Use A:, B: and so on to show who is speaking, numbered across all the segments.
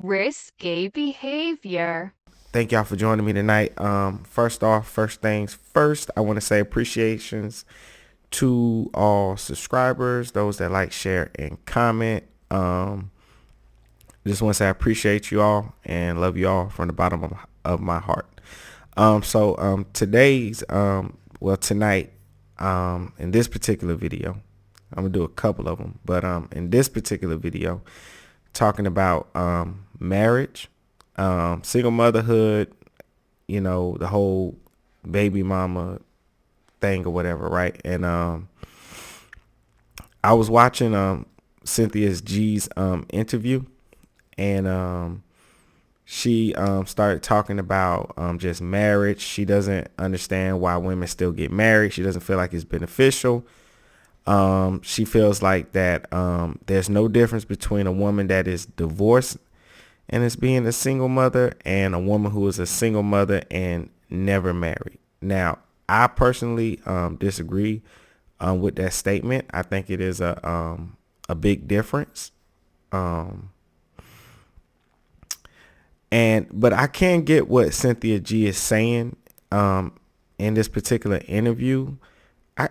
A: risky behavior.
B: Thank y'all for joining me tonight. First off, first things first, I want to say appreciations to all subscribers, those that like, share, and comment. Just want to say I appreciate you all and love you all from the bottom of my heart. Today's tonight, in this particular video, I'm gonna do a couple of them, but in this particular video, talking about marriage, single motherhood, the whole baby mama thing or whatever, right? And I was watching Cynthia G's interview, and she started talking about just marriage. She doesn't understand why women still get married. She doesn't feel like it's beneficial. She feels like that there's no difference between a woman that is divorced and is being a single mother and a woman who is a single mother and never married. Now, I personally disagree with that statement. I think it is a big difference. But I can get what Cynthia G is saying in this particular interview.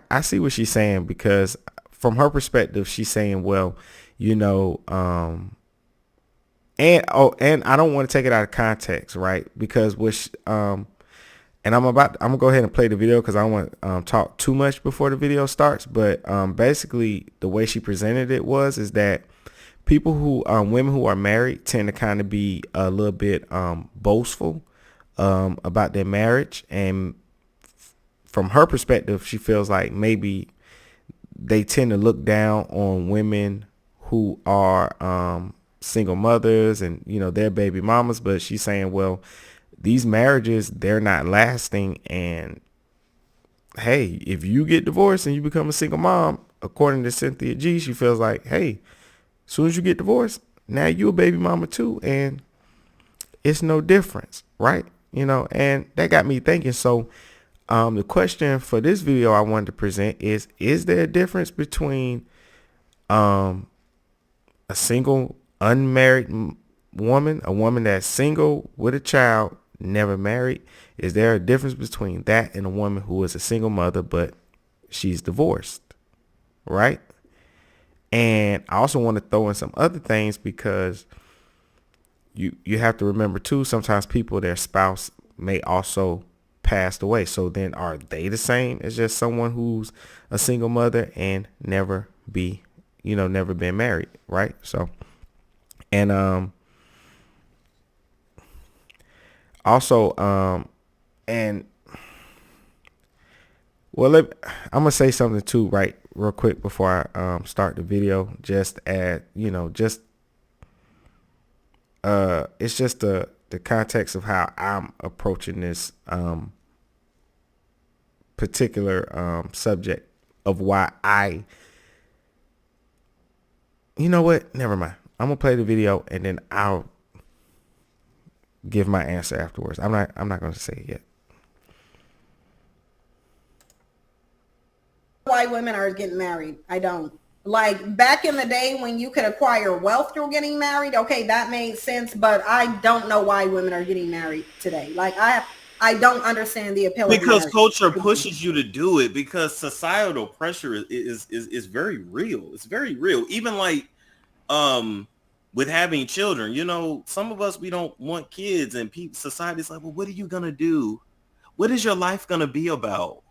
B: I see what she's saying, because from her perspective, she's saying, well, and I don't want to take it out of context, right? Because and I'm gonna go ahead and play the video because I don't want to talk too much before the video starts. But basically, the way she presented it is that women who are married tend to kind of be a little bit boastful about their marriage, and from her perspective, she feels like maybe they tend to look down on women who are single mothers and their baby mamas. But she's saying, well, these marriages, they're not lasting, and hey, if you get divorced and you become a single mom, according to Cynthia G, she feels like, hey, as soon as you get divorced, now you a baby mama too, and it's no difference, right? And that got me thinking. So the question for this video I wanted to present is there a difference between a single unmarried woman, a woman that's single with a child, never married? Is there a difference between that and a woman who is a single mother but she's divorced, right? And I also want to throw in some other things, because you have to remember too, sometimes their spouse may also passed away. So then are they the same as just someone who's a single mother and never been married, right? So, and also and well, I'm gonna say something too, right, real quick before I start the video. Just it's just the context of how I'm approaching this particular subject, of why you know what? Never mind. I'm gonna play the video and then I'll give my answer afterwards. I'm not gonna say it yet.
C: Why women are getting married. I don't. Like back in the day when you could acquire wealth through getting married, okay, that made sense, but I don't know why women are getting married today. Like I don't understand the appeal of
D: Because
C: marriage.
D: culture pushes you to do it, because societal pressure is very real. It's very real. Even like with having children, some of us, we don't want kids, and society's like, well, what are you gonna do? What is your life gonna be about?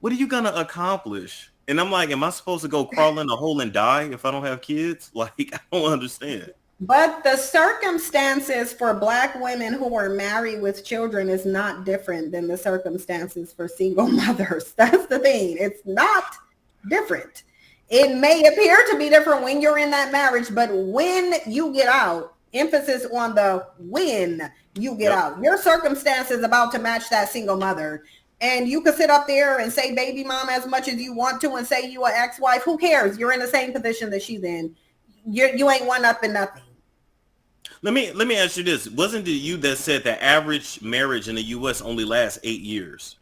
D: What are you gonna accomplish? And I'm like, am I supposed to go crawl in a hole and die if I don't have kids? Like, I don't understand.
C: But the circumstances for Black women who are married with children is not different than the circumstances for single mothers. That's the thing. It's not different. It may appear to be different when you're in that marriage, but when you get out, emphasis on the when you get out, your circumstance is about to match that single mother. And you could sit up there and say baby mama as much as you want to and say you an ex-wife. Who cares? You're in the same position that she's in. You ain't one up in nothing.
D: Let me ask you this. Wasn't it you that said the average marriage in the U.S. only lasts 8 years?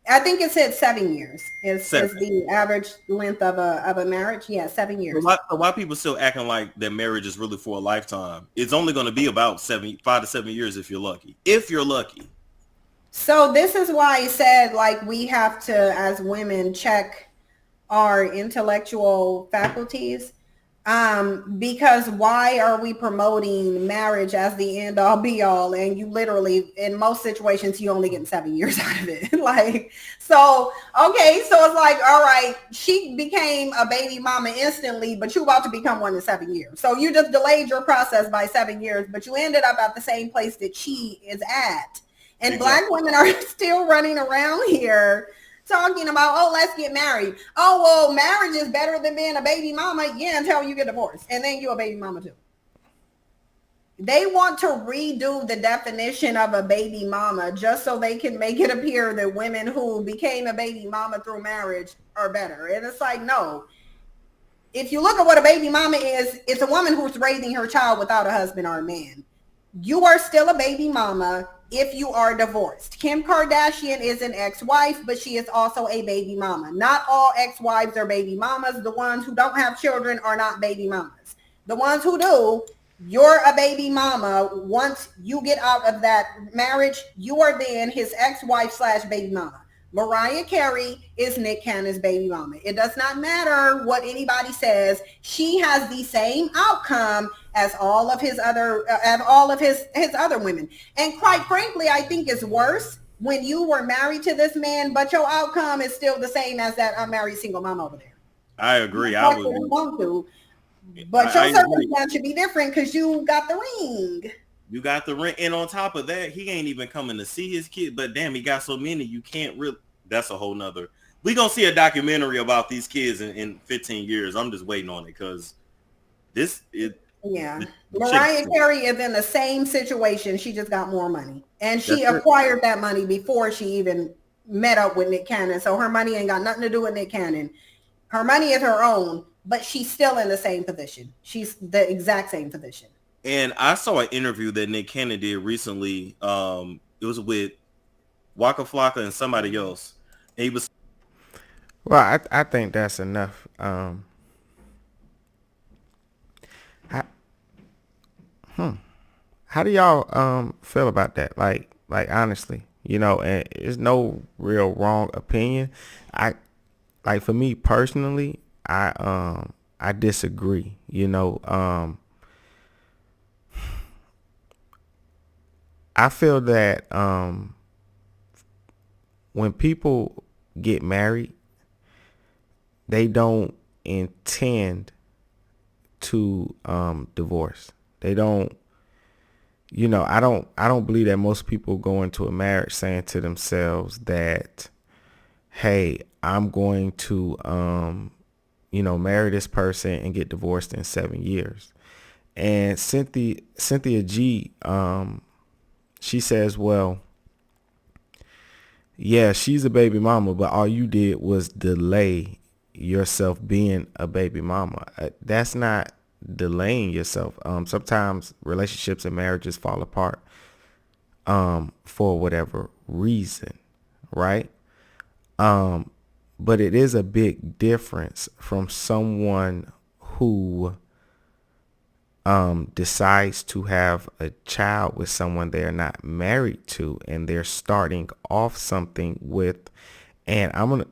C: I think it said 7 years is
D: 7.
C: the average length of a marriage. Yeah, 7 years.
D: Why people still acting like that marriage is really for a lifetime? It's only going to be about 5 to 7 years if you're lucky. If you're lucky.
C: So this is why I said, like, we have to, as women, check our intellectual faculties. Because why are we promoting marriage as the end all be all? And you literally, in most situations, you only get 7 years out of it. Like, so, okay. So it's like, all right, she became a baby mama instantly, but you about to become one in 7 years. So you just delayed your process by 7 years, but you ended up at the same place that she is at. And exactly. Black women are still running around here talking about, oh, let's get married. Oh, well, marriage is better than being a baby mama. Yeah, until you get divorced. And then you're a baby mama too. They want to redo the definition of a baby mama just so they can make it appear that women who became a baby mama through marriage are better. And it's like, no. If you look at what a baby mama is, it's a woman who's raising her child without a husband or a man. You are still a baby mama if you are divorced. Kim Kardashian is an ex-wife, but she is also a baby mama. Not all ex-wives are baby mamas. The ones who don't have children are not baby mamas. The ones who do, you're a baby mama. Once you get out of that marriage, you are then his ex-wife / baby mama. Mariah Carey is Nick Cannon's baby mama. It does not matter what anybody says. She has the same outcome as all of his other women. And quite frankly, I think it's worse when you were married to this man, but your outcome is still the same as that unmarried single mom over there.
D: I agree.
C: But your circumstance should be different because you got the ring.
D: You got the ring. And on top of that, he ain't even coming to see his kid. But damn, he got so many, you can't really. That's a whole nother. We gonna see a documentary about these kids in 15 years. I'm just waiting on it because
C: Mariah Carey is in the same situation. She just got more money. And she acquired that money before she even met up with Nick Cannon. So her money ain't got nothing to do with Nick Cannon. Her money is her own, but she's still in the same position. She's the exact same position.
D: And I saw an interview that Nick Cannon did recently. It was with Waka Flocka and somebody else. And he was.
B: Well, I think that's enough. How do y'all feel about that? Like honestly, and it's no real wrong opinion. For me personally, I disagree. I feel that when people get married, they don't intend to divorce. They don't. I don't believe that most people go into a marriage saying to themselves that, hey, I'm going to marry this person and get divorced in 7 years. And Cynthia G, she says, well, yeah, she's a baby mama, but all you did was delay yourself being a baby mama. That's not delaying yourself. Sometimes relationships and marriages fall apart for whatever reason, right? But it is a big difference from someone who decides to have a child with someone they're not married to, and they're starting off something with, and I'm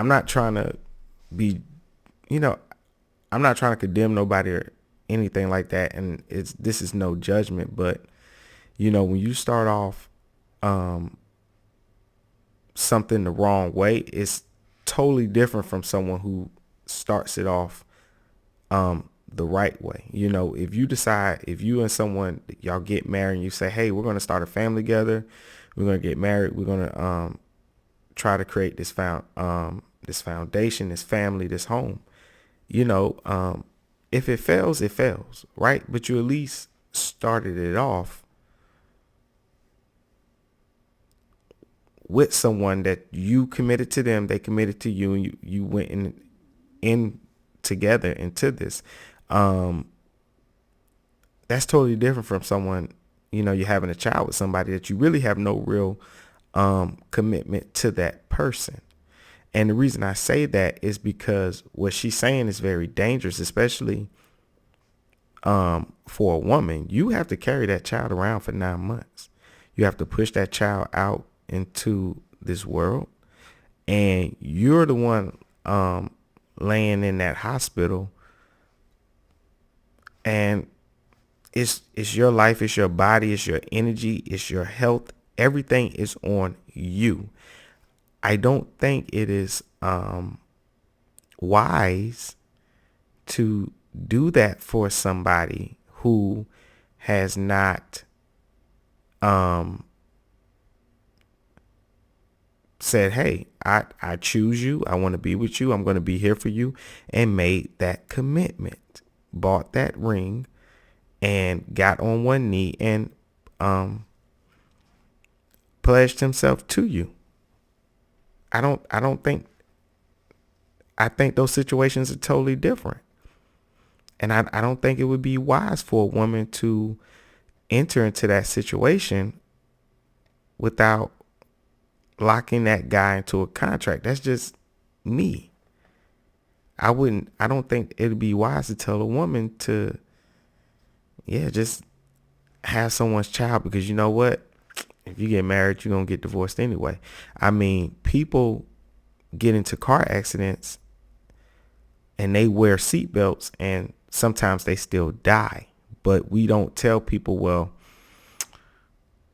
B: not trying to be, I'm not trying to condemn nobody or anything like that. And this is no judgment, but when you start off, something the wrong way, it's totally different from someone who starts it off, the right way. If you and someone, y'all get married and you say, hey, we're going to start a family together. We're going to get married. We're going to, try to create this foundation, this family, this home. If it fails, it fails, right? But you at least started it off with someone that you committed to them, they committed to you, and you went in together into this. That's totally different from someone, you're having a child with somebody that you really have no real commitment to that person. And the reason I say that is because what she's saying is very dangerous, especially for a woman. You have to carry that child around for 9 months. You have to push that child out into this world, and you're the one laying in that hospital, and it's your life, it's your body, it's your energy, it's your health. Everything is on you. I don't think it is wise to do that for somebody who has not said, hey, I choose you. I want to be with you. I'm going to be here for you, and made that commitment, bought that ring, and got on one knee and pledged himself to you. I think those situations are totally different. And I don't think it would be wise for a woman to enter into that situation without locking that guy into a contract. That's just me. I don't think it'd be wise to tell a woman to, just have someone's child, because you know what? If you get married, you're going to get divorced anyway. I mean, people get into car accidents and they wear seatbelts, and sometimes they still die. But we don't tell people, well,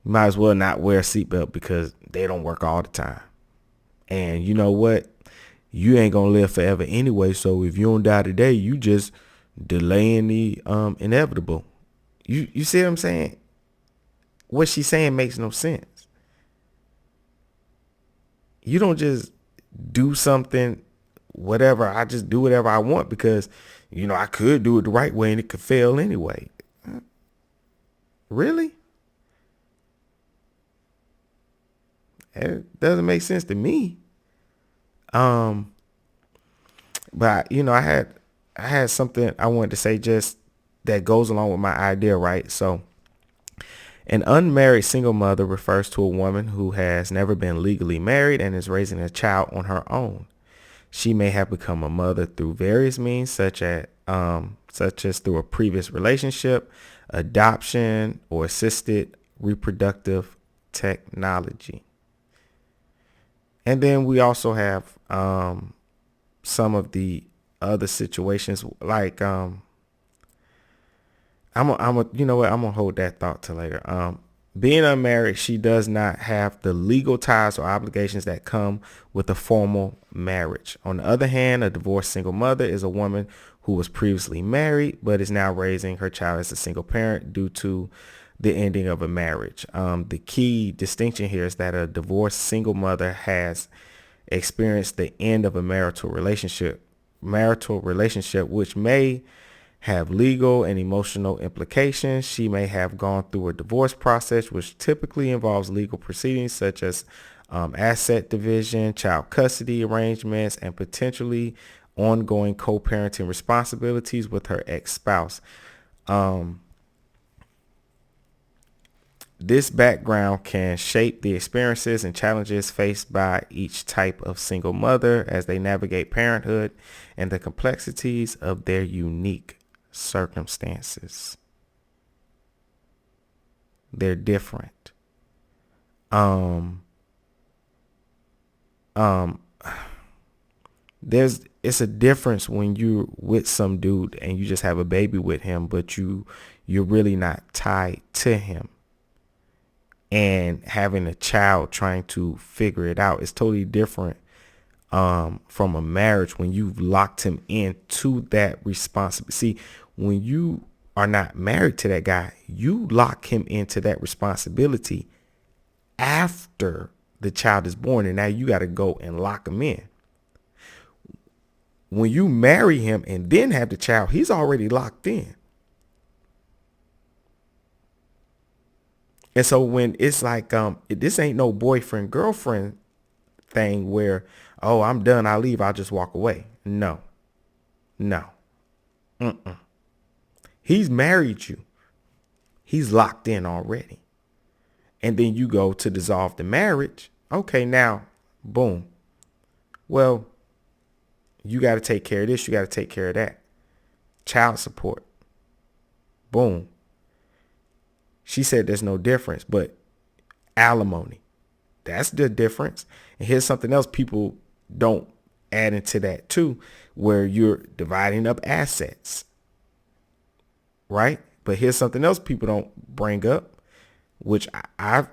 B: you might as well not wear a seatbelt because they don't work all the time. And you know what? You ain't going to live forever anyway. So if you don't die today, you just delaying the inevitable. You see what I'm saying? What she's saying makes no sense. You don't just do something, whatever. I just do whatever I want because, I could do it the right way and it could fail anyway. Really? It doesn't make sense to me. But I had something I wanted to say just that goes along with my idea, right? So an unmarried single mother refers to a woman who has never been legally married and is raising a child on her own. She may have become a mother through various means, such as through a previous relationship, adoption, or assisted reproductive technology. And then we also have some of the other situations, like I'm gonna hold that thought till later. Being unmarried, she does not have the legal ties or obligations that come with a formal marriage. On the other hand, a divorced single mother is a woman who was previously married but is now raising her child as a single parent due to the ending of a marriage. The key distinction here is that a divorced single mother has experienced the end of a marital relationship, which may have legal and emotional implications. She may have gone through a divorce process, which typically involves legal proceedings such as asset division, child custody arrangements, and potentially ongoing co-parenting responsibilities with her ex-spouse. This background can shape the experiences and challenges faced by each type of single mother as they navigate parenthood and the complexities of their unique circumstances. They're different. It's a difference when you're with some dude and you just have a baby with him, but you're really not tied to him. And having a child trying to figure it out is totally different from a marriage when you've locked him into that responsibility. See, when you are not married to that guy, you lock him into that responsibility after the child is born, and now you got to go and lock him in. When you marry him and then have the child, he's already locked in. And so when it's like, this ain't no boyfriend, girlfriend thing where, oh, I'm done, I'll leave, I'll just walk away. No. He's married you. He's locked in already. and then you go to dissolve the marriage. Okay, now, boom. Well, you got to take care of this. You got to take care of that. Child support. Boom. She said there's no difference, but alimony. That's the difference. And here's something else people don't add into that too, where you're dividing up assets. Right? But here's something else people don't bring up, which I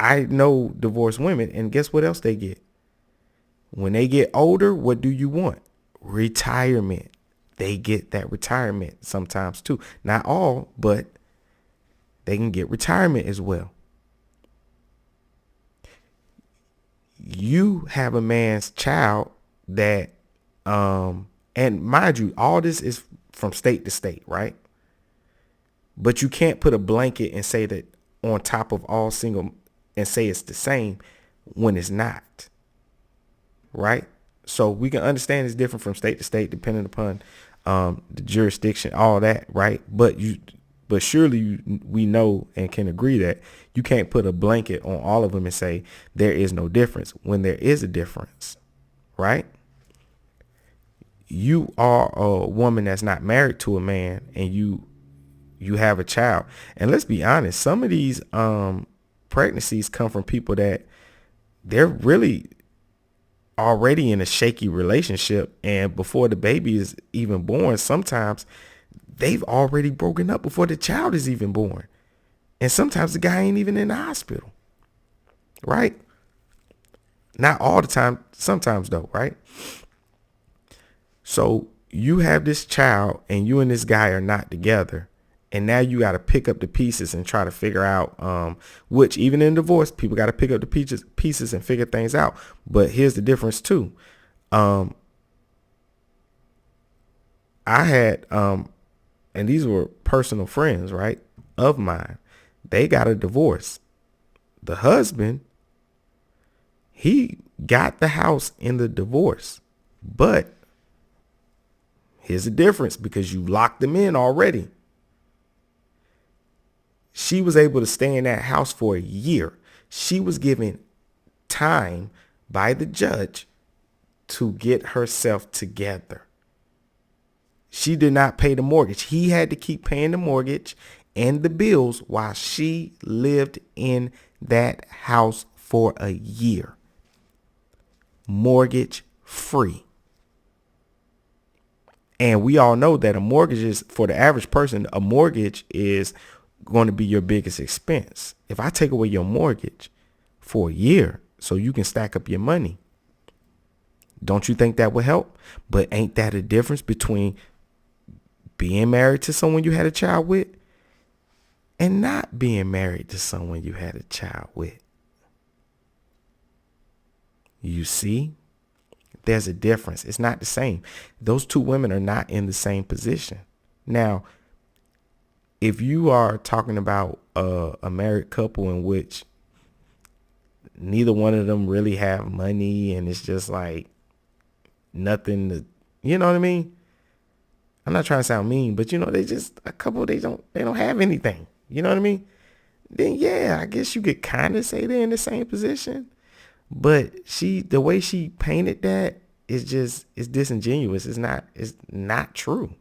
B: know divorced women, and guess what else they get? When they get older, what do you want? Retirement. They get that retirement sometimes too. Not all, but they can get retirement as well. You have a man's child that, and mind you, all this is from state to state, right? But you can't put a blanket and say that on top of all single and say it's the same when it's not, right? So we can understand it's different from state to state depending upon the jurisdiction, all that, right? But surely we know and can agree that you can't put a blanket on all of them and say there is no difference when there is a difference, right? You are a woman that's not married to a man, and you have a child. And let's be honest, some of these pregnancies come from people that they're really already in a shaky relationship, and before the baby is even born, sometimes they've already broken up before the child is even born. And sometimes the guy ain't even in the hospital, right? Not all the time, sometimes though, right? So you have this child and you and this guy are not together. And now you got to pick up the pieces and try to figure out, which even in divorce, people got to pick up the pieces and figure things out. But here's the difference too. I had, and these were personal friends, right, of mine. They got a divorce. The husband, he got the house in the divorce. But here's the difference, because you locked them in already. She was able to stay in that house for a year. She was given time by the judge to get herself together. She did not pay the mortgage. He had to keep paying the mortgage and the bills while she lived in that house for a year. Mortgage free. And we all know that a mortgage is, for the average person, a mortgage is going to be your biggest expense. If I take away your mortgage for a year so you can stack up your money, don't you think that would help? But ain't that a difference between being married to someone you had a child with and not being married to someone you had a child with? You see, there's a difference. It's not the same. Those two women are not in the same position. Now, if you are talking about a married couple in which neither one of them really have money and it's just like nothing to, you know what I mean? I'm not trying to sound mean, but they just a couple, they don't have anything. You know what I mean? Then yeah, I guess you could kind of say they're in the same position. But the way she painted that is disingenuous. It's not true.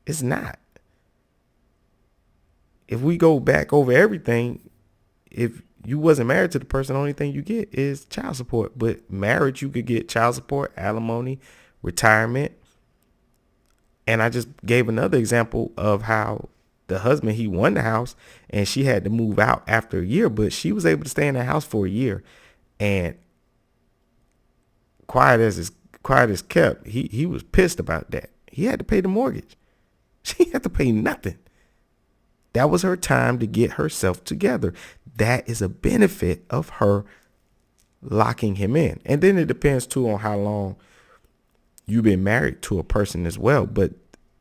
B: It's not. If we go back over everything, if you wasn't married to the person, the only thing you get is child support. But marriage, you could get child support, alimony, retirement. And I just gave another example of how the husband, he won the house and she had to move out after a year, but she was able to stay in the house for a year. And quiet as kept, he was pissed about that. He had to pay the mortgage. She had to pay nothing. That was her time to get herself together. That is a benefit of her locking him in. And then it depends too on how long you've been married to a person as well. But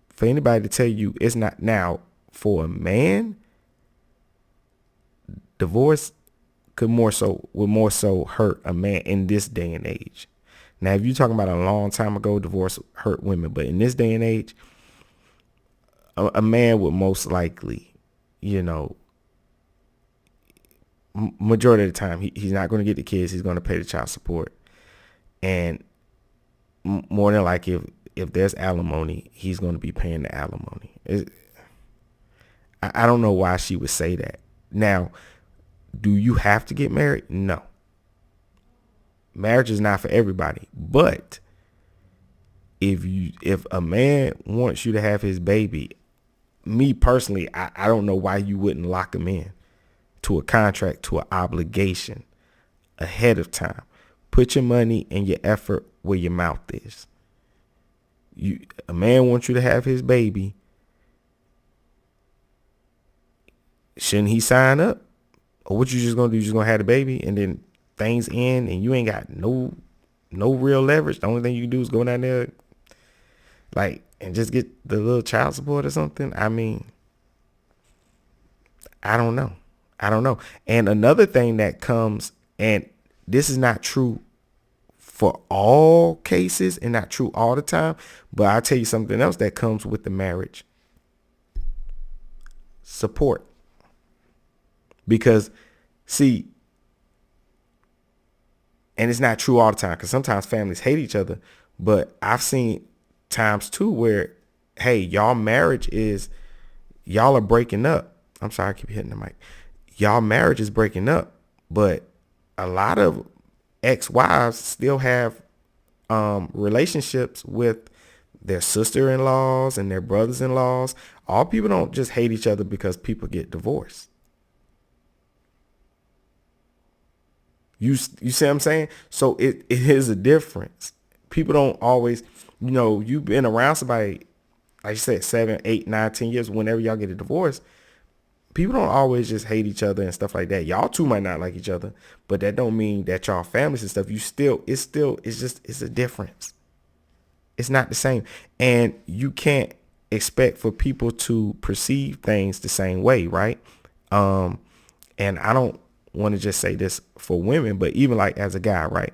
B: for anybody to tell you it's not, now for a man, divorce would more so hurt a man in this day and age. Now, if you're talking about a long time ago, divorce hurt women, but in this day and age, a man would most likely, majority of the time, he's not going to get the kids. He's going to pay the child support. And more than like if there's alimony, he's going to be paying the alimony. I don't know why she would say that. Now, do you have to get married? No. Marriage is not for everybody. But if a man wants you to have his baby, me personally, I don't know why you wouldn't lock him in to a contract, to an obligation ahead of time. Put your money and your effort where your mouth is. A man wants you to have his baby. Shouldn't he sign up? Or what you just gonna do? You just gonna have the baby and then things end and you ain't got no real leverage. The only thing you can do is go down there and just get the little child support or something. I mean, I don't know. And another thing that comes, and this is not true for all cases and not true all the time, but I'll tell you something else that comes with the marriage. Support. Because, see, and it's not true all the time because sometimes families hate each other, but I've seen times too where, hey, y'all are breaking up. I'm sorry, I keep hitting the mic. Y'all marriage is breaking up, but a lot of ex-wives still have relationships with their sister-in-laws and their brothers-in-laws. All people don't just hate each other because people get divorced. You see what I'm saying? So it is a difference. People don't always, you've been around somebody, like you said, 7, 8, 9, 10 years, whenever y'all get a divorce, people don't always just hate each other and stuff like that. Y'all two might not like each other, but that don't mean that y'all families and stuff, it's a difference. It's not the same. And you can't expect for people to perceive things the same way, right? And I don't want to just say this for women, but even like as a guy, right?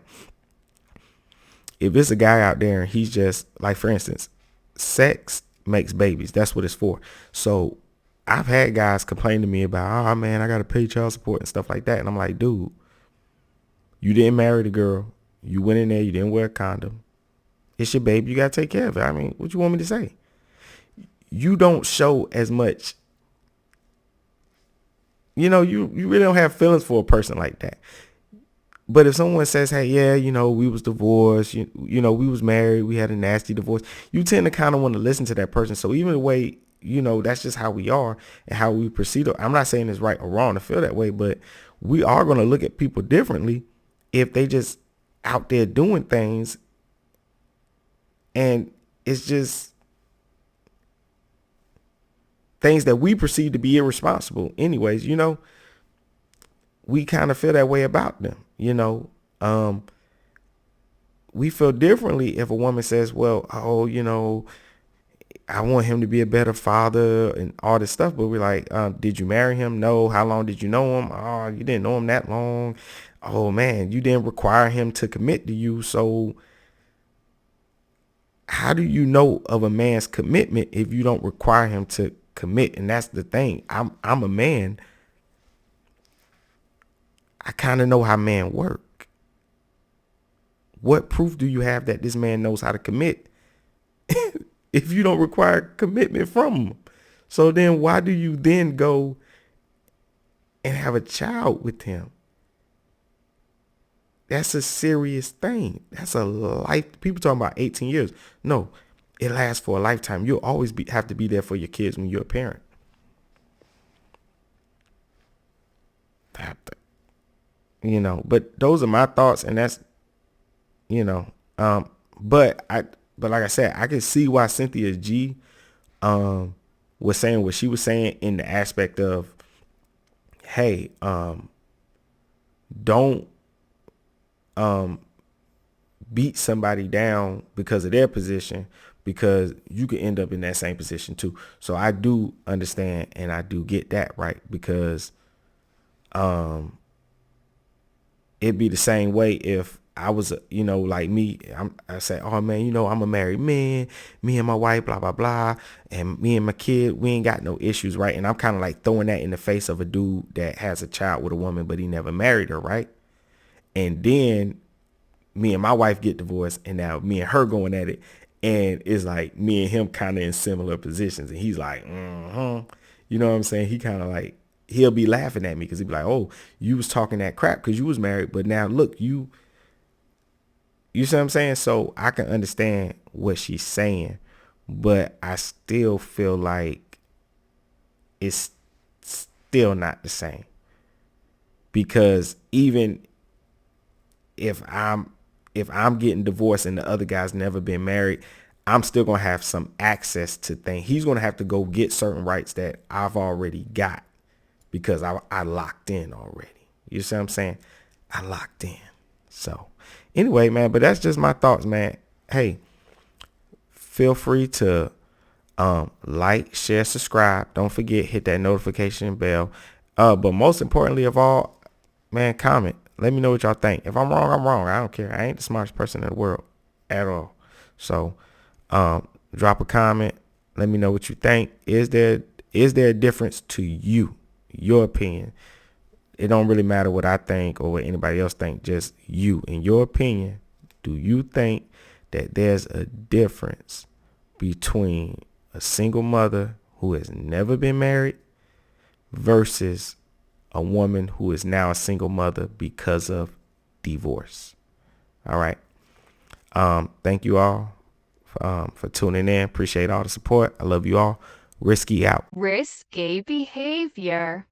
B: If it's a guy out there and he's just like, for instance, sex makes babies. That's what it's for. So I've had guys complain to me about, oh man, I got to pay child support and stuff like that. And I'm like, dude, you didn't marry the girl. You went in there. You didn't wear a condom. It's your baby. You got to take care of it. I mean, what you want me to say? You don't show as much. You really don't have feelings for a person like that. But if someone says, hey, yeah, we was divorced, we was married, we had a nasty divorce, you tend to kind of want to listen to that person. So even the way, that's just how we are and how we proceed. I'm not saying it's right or wrong to feel that way, but we are going to look at people differently if they just out there doing things. And it's just things that we perceive to be irresponsible anyways, we kind of feel that way about them, we feel differently if a woman says, well, I want him to be a better father and all this stuff. But we're like, did you marry him? No. How long did you know him? Oh, you didn't know him that long. Oh man, you didn't require him to commit to you. So how do you know of a man's commitment if you don't require him to commit? And that's the thing. I'm a man. I kind of know how men work. What proof do you have that this man knows how to commit if you don't require commitment from him? So then why do you then go and have a child with him? That's a serious thing. That's a life. People talking about 18 years. No, it lasts for a lifetime. You'll always have to be there for your kids when you're a parent. But those are my thoughts, and that's, but like I said, I can see why Cynthia G was saying what she was saying in the aspect of, hey, don't beat somebody down because of their position, because you could end up in that same position too. So I do understand and I do get that, right? Because it'd be the same way if I was, like me, I said, oh man, I'm a married man, me and my wife, blah, blah, blah. And me and my kid, we ain't got no issues, right? And I'm kind of like throwing that in the face of a dude that has a child with a woman, but he never married her, right? And then me and my wife get divorced, and now me and her going at it. And it's like me and him kind of in similar positions. And he's like, you know what I'm saying? He kind of like, he'll be laughing at me because he'll be like, oh, you was talking that crap because you was married. But now look, you see what I'm saying? So I can understand what she's saying, but I still feel like it's still not the same. Because even if I'm getting divorced and the other guy's never been married, I'm still going to have some access to things. He's going to have to go get certain rights that I've already got because I locked in already. You see what I'm saying? I locked in. So anyway, man, but that's just my thoughts, man. Hey, feel free to like, share, subscribe. Don't forget, hit that notification bell. But most importantly of all, man, comment. Let me know what y'all think. If I'm wrong, I'm wrong. I don't care. I ain't the smartest person in the world at all. So drop a comment. Let me know what you think. Is there a difference to you? Your opinion. It don't really matter what I think or what anybody else think. Just you. In your opinion, do you think that there's a difference between a single mother who has never been married versus a woman who is now a single mother because of divorce? All right. Thank you all for tuning in. Appreciate all the support. I love you all. Risky out.
A: Risky behavior.